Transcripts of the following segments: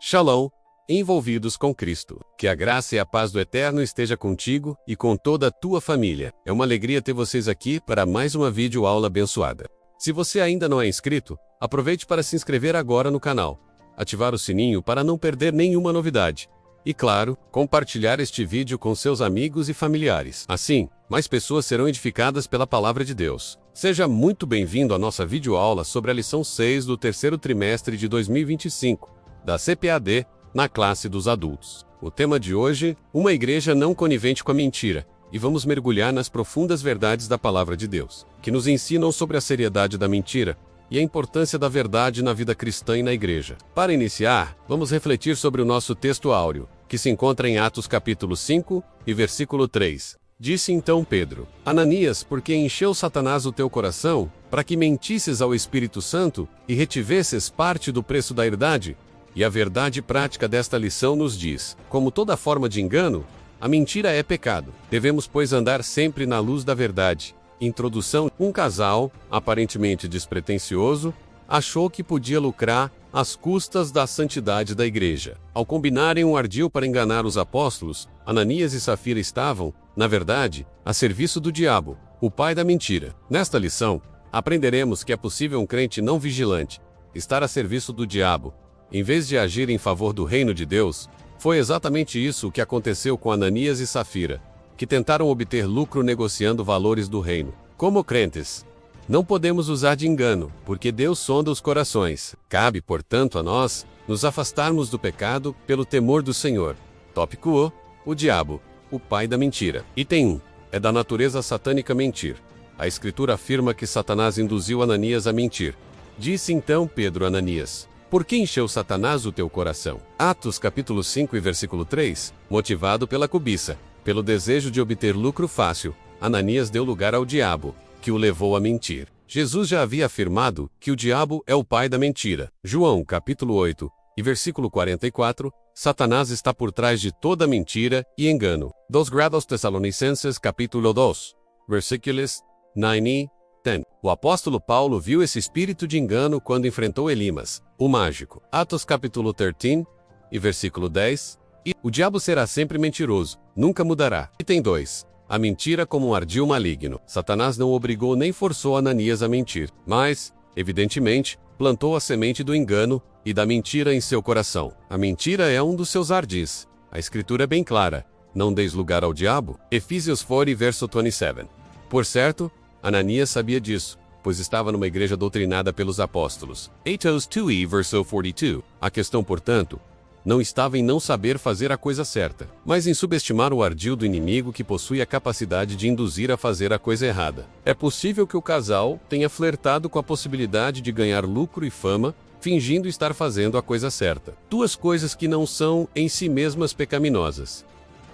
Shalom, envolvidos com Cristo. Que a graça e a paz do Eterno esteja contigo e com toda a tua família. É uma alegria ter vocês aqui para mais uma videoaula abençoada. Se você ainda não é inscrito, aproveite para se inscrever agora no canal, ativar o sininho para não perder nenhuma novidade. E claro, compartilhar este vídeo com seus amigos e familiares. Assim, mais pessoas serão edificadas pela palavra de Deus. Seja muito bem-vindo à nossa videoaula sobre a lição 6 do terceiro trimestre de 2025, da CPAD, na classe dos adultos. O tema de hoje, uma igreja não conivente com a mentira, e vamos mergulhar nas profundas verdades da palavra de Deus, que nos ensinam sobre a seriedade da mentira e a importância da verdade na vida cristã e na igreja. Para iniciar, vamos refletir sobre o nosso texto áureo, que se encontra em Atos capítulo 5 e versículo 3. Disse então Pedro: Ananias, por que encheu Satanás o teu coração, para que mentisses ao Espírito Santo e retivesses parte do preço da herdade? E a verdade prática desta lição nos diz: como toda forma de engano, a mentira é pecado. Devemos, pois, andar sempre na luz da verdade. Introdução: um casal, aparentemente despretensioso, achou que podia lucrar às custas da santidade da igreja. Ao combinarem um ardil para enganar os apóstolos, Ananias e Safira estavam, na verdade, a serviço do diabo, o pai da mentira. Nesta lição, aprenderemos que é possível um crente não vigilante estar a serviço do diabo, em vez de agir em favor do reino de Deus. Foi exatamente isso que aconteceu com Ananias e Safira, que tentaram obter lucro negociando valores do reino. Como crentes, não podemos usar de engano, porque Deus sonda os corações. Cabe, portanto, a nós nos afastarmos do pecado pelo temor do Senhor. Tópico O diabo, o pai da mentira. Item 1. É da natureza satânica mentir. A Escritura afirma que Satanás induziu Ananias a mentir. Disse então Pedro a Ananias: por que encheu Satanás o teu coração? Atos capítulo 5 e versículo 3. Motivado pela cobiça, pelo desejo de obter lucro fácil, Ananias deu lugar ao diabo, que o levou a mentir. Jesus já havia afirmado que o diabo é o pai da mentira. João capítulo 8 e versículo 44. Satanás está por trás de toda mentira e engano. 2 Tessalonicenses capítulo 2, versículos 9 e 10. O apóstolo Paulo viu esse espírito de engano quando enfrentou Elimas, o mágico. Atos capítulo 13 e versículo 10. E o diabo será sempre mentiroso, nunca mudará. Item 2. A mentira como um ardil maligno. Satanás não obrigou nem forçou Ananias a mentir, mas, evidentemente, plantou a semente do engano e da mentira em seu coração. A mentira é um dos seus ardis. A Escritura é bem clara: não deis lugar ao diabo. Efésios 4 verso 27. Por certo, Ananias sabia disso, pois estava numa igreja doutrinada pelos apóstolos. Atos 2 verso 42. A questão, portanto, não estava em não saber fazer a coisa certa, mas em subestimar o ardil do inimigo que possui a capacidade de induzir a fazer a coisa errada. É possível que o casal tenha flertado com a possibilidade de ganhar lucro e fama, fingindo estar fazendo a coisa certa. Duas coisas que não são em si mesmas pecaminosas,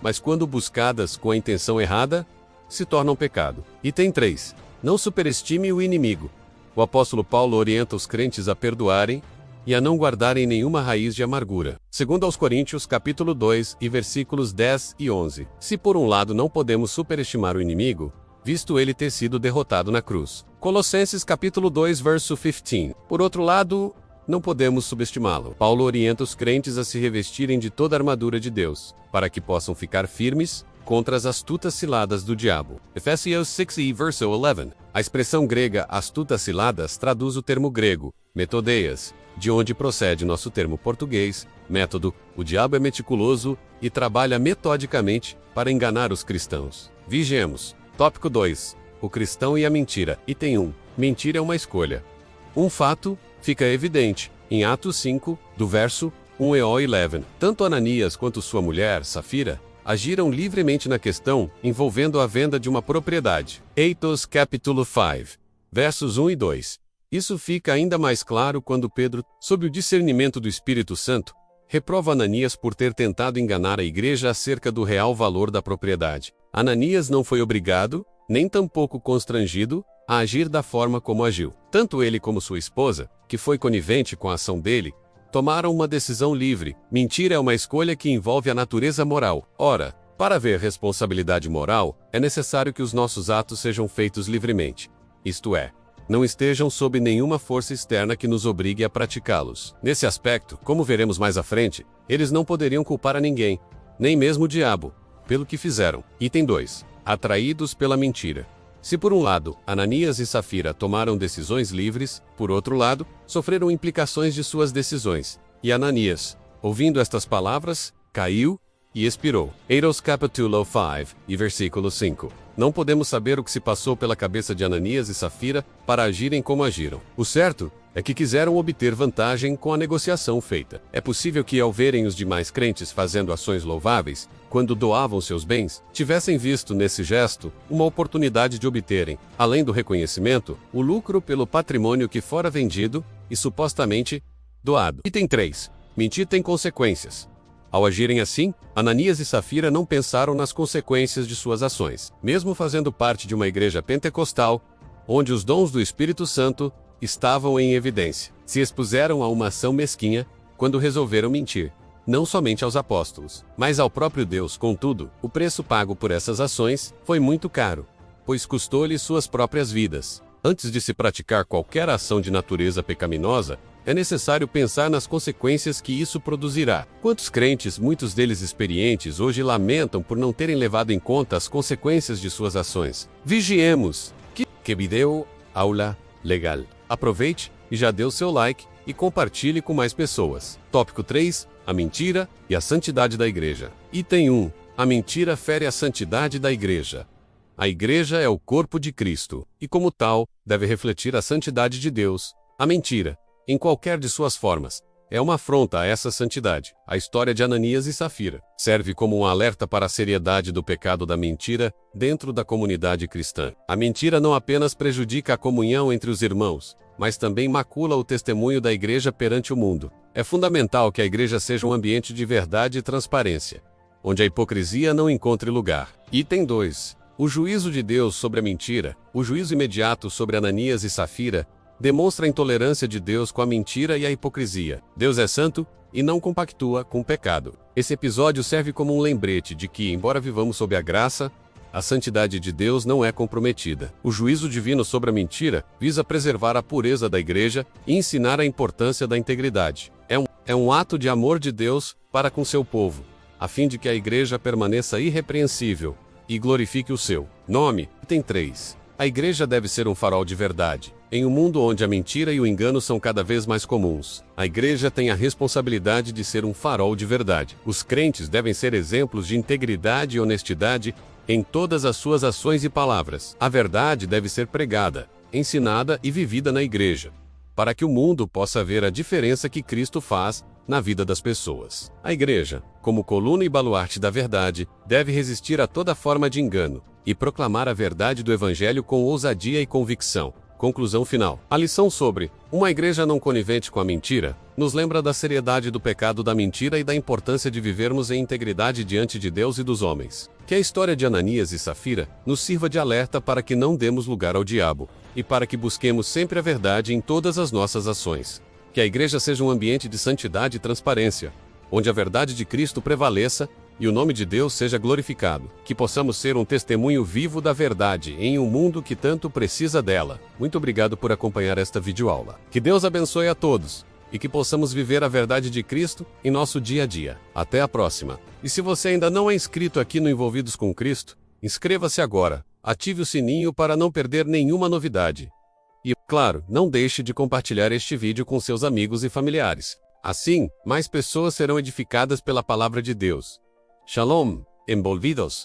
mas quando buscadas com a intenção errada, se tornam pecado. Item 3. Não superestime o inimigo. O apóstolo Paulo orienta os crentes a perdoarem e a não guardarem nenhuma raiz de amargura. Segundo aos Coríntios capítulo 2 e versículos 10 e 11. Se por um lado não podemos superestimar o inimigo, visto ele ter sido derrotado na cruz. Colossenses capítulo 2 verso 15. Por outro lado, não podemos subestimá-lo. Paulo orienta os crentes a se revestirem de toda a armadura de Deus, para que possam ficar firmes contra as astutas ciladas do diabo. Efésios 6 e verso 11. A expressão grega astutas ciladas traduz o termo grego, metodeias, de onde procede nosso termo português, método. O diabo é meticuloso e trabalha metodicamente para enganar os cristãos. Vigiemos. Tópico 2. O cristão e a mentira. Item 1. Mentira é uma escolha. Um fato fica evidente em Atos 5, do verso 1 e 11. Tanto Ananias quanto sua mulher, Safira, agiram livremente na questão envolvendo a venda de uma propriedade. Atos capítulo 5, versos 1 e 2. Isso fica ainda mais claro quando Pedro, sob o discernimento do Espírito Santo, reprova Ananias por ter tentado enganar a igreja acerca do real valor da propriedade. Ananias não foi obrigado, nem tampouco constrangido, a agir da forma como agiu. Tanto ele como sua esposa, que foi conivente com a ação dele, tomaram uma decisão livre. Mentira é uma escolha que envolve a natureza moral. Ora, para haver responsabilidade moral, é necessário que os nossos atos sejam feitos livremente. Isto é, não estejam sob nenhuma força externa que nos obrigue a praticá-los. Nesse aspecto, como veremos mais à frente, eles não poderiam culpar a ninguém, nem mesmo o diabo, pelo que fizeram. Item 2. Atraídos pela mentira. Se por um lado, Ananias e Safira tomaram decisões livres, por outro lado, sofreram implicações de suas decisões. E Ananias, ouvindo estas palavras, caiu e expirou. Atos capítulo 5 e versículo 5. Não podemos saber o que se passou pela cabeça de Ananias e Safira para agirem como agiram. O certo é que quiseram obter vantagem com a negociação feita. É possível que, ao verem os demais crentes fazendo ações louváveis, quando doavam seus bens, tivessem visto nesse gesto uma oportunidade de obterem, além do reconhecimento, o lucro pelo patrimônio que fora vendido e supostamente doado. Item 3. Mentir tem consequências. Ao agirem assim, Ananias e Safira não pensaram nas consequências de suas ações. Mesmo fazendo parte de uma igreja pentecostal, onde os dons do Espírito Santo estavam em evidência, se expuseram a uma ação mesquinha quando resolveram mentir, não somente aos apóstolos, mas ao próprio Deus. Contudo, o preço pago por essas ações foi muito caro, pois custou-lhes suas próprias vidas. Antes de se praticar qualquer ação de natureza pecaminosa, é necessário pensar nas consequências que isso produzirá. Quantos crentes, muitos deles experientes, hoje lamentam por não terem levado em conta as consequências de suas ações? Vigiemos! Que vídeo aula legal. Aproveite e já dê o seu like e compartilhe com mais pessoas. Tópico 3. A mentira e a santidade da igreja. Item 1. A mentira fere a santidade da igreja. A igreja é o corpo de Cristo, e como tal, deve refletir a santidade de Deus. A mentira, em qualquer de suas formas, é uma afronta a essa santidade. A história de Ananias e Safira serve como um alerta para a seriedade do pecado da mentira dentro da comunidade cristã. A mentira não apenas prejudica a comunhão entre os irmãos, mas também macula o testemunho da igreja perante o mundo. É fundamental que a igreja seja um ambiente de verdade e transparência, onde a hipocrisia não encontre lugar. Item 2. O juízo de Deus sobre a mentira, o juízo imediato sobre Ananias e Safira, demonstra a intolerância de Deus com a mentira e a hipocrisia. Deus é santo e não compactua com o pecado. Esse episódio serve como um lembrete de que, embora vivamos sob a graça, a santidade de Deus não é comprometida. O juízo divino sobre a mentira visa preservar a pureza da igreja e ensinar a importância da integridade. É um ato de amor de Deus para com seu povo, a fim de que a igreja permaneça irrepreensível e glorifique o seu nome. Item 3. A igreja deve ser um farol de verdade. Em um mundo onde a mentira e o engano são cada vez mais comuns, a igreja tem a responsabilidade de ser um farol de verdade. Os crentes devem ser exemplos de integridade e honestidade em todas as suas ações e palavras. A verdade deve ser pregada, ensinada e vivida na igreja, para que o mundo possa ver a diferença que Cristo faz na vida das pessoas. A igreja, como coluna e baluarte da verdade, deve resistir a toda forma de engano e proclamar a verdade do Evangelho com ousadia e convicção. Conclusão final. A lição sobre uma igreja não conivente com a mentira nos lembra da seriedade do pecado da mentira e da importância de vivermos em integridade diante de Deus e dos homens. Que a história de Ananias e Safira nos sirva de alerta para que não demos lugar ao diabo e para que busquemos sempre a verdade em todas as nossas ações. Que a igreja seja um ambiente de santidade e transparência, onde a verdade de Cristo prevaleça e o nome de Deus seja glorificado. Que possamos ser um testemunho vivo da verdade em um mundo que tanto precisa dela. Muito obrigado por acompanhar esta videoaula. Que Deus abençoe a todos e que possamos viver a verdade de Cristo em nosso dia a dia. Até a próxima. E se você ainda não é inscrito aqui no Envolvidos com Cristo, inscreva-se agora. Ative o sininho para não perder nenhuma novidade. E, claro, não deixe de compartilhar este vídeo com seus amigos e familiares. Assim, mais pessoas serão edificadas pela palavra de Deus. Shalom, envolvidos.